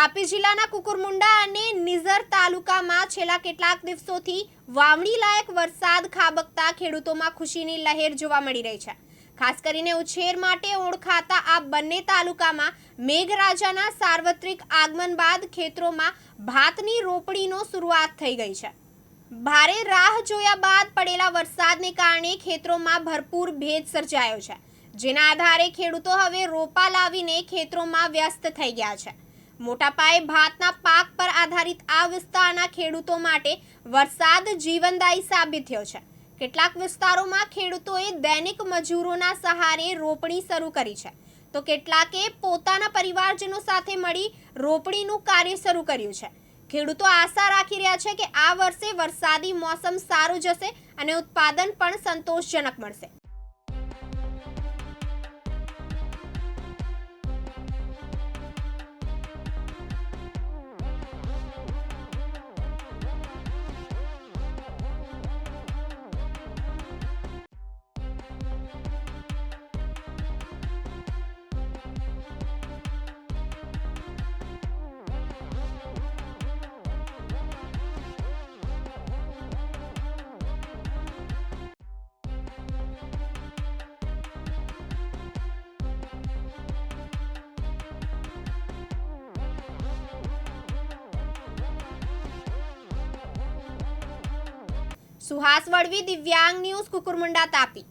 તાપી જિલ્લાના કુકરમુંડા અને નિઝર તાલુકામાં છેલ્લા કેટલાક દિવસોથી વાવણી લાયક વરસાદ ખાબકતા ખેડૂતોમાં ખુશીની લહેર જોવા મળી રહી છે। ખાસ કરીને ઉછેર માટે ઓળખાતા આ બંને તાલુકામાં મેઘરાજાના સાર્વત્રિક આગમન બાદ ખેતરોમાં ભાતની રોપણીનો શરૂઆત થઈ ગઈ છે। ભારે રાહ જોયા બાદ પડેલા વરસાદને કારણે ખેતરોમાં ભરપૂર ભેજ સર્જાયો છે, જેના આધારે ખેડૂતો હવે રોપા લાવીને ખેતરોમાં વ્યસ્ત થઈ ગયા છે। મોટા પાયે ભાતના પાક પર આધારિત આ વિસ્તારના ખેડૂતો માટે વરસાદ જીવનદાયી સાબિત થયો છે। કેટલાક વિસ્તારોમાં ખેડૂતોએ દૈનિક મજૂરોના સહારે રોપણી શરૂ કરી છે, તો કેટલાકે પોતાના પરિવારજનો સાથે મળી રોપણીનું કાર્ય શરૂ કર્યું છે। ખેડૂતો આશા રાખી રહ્યા છે કે આ વર્ષે વરસાદી મોસમ સારું જશે અને ઉત્પાદન પણ સંતોષજનક મળશે। સુહાસ વડવી, દિવ્યાંગ ન્યૂઝ, કુકરમુંડા, તાપી।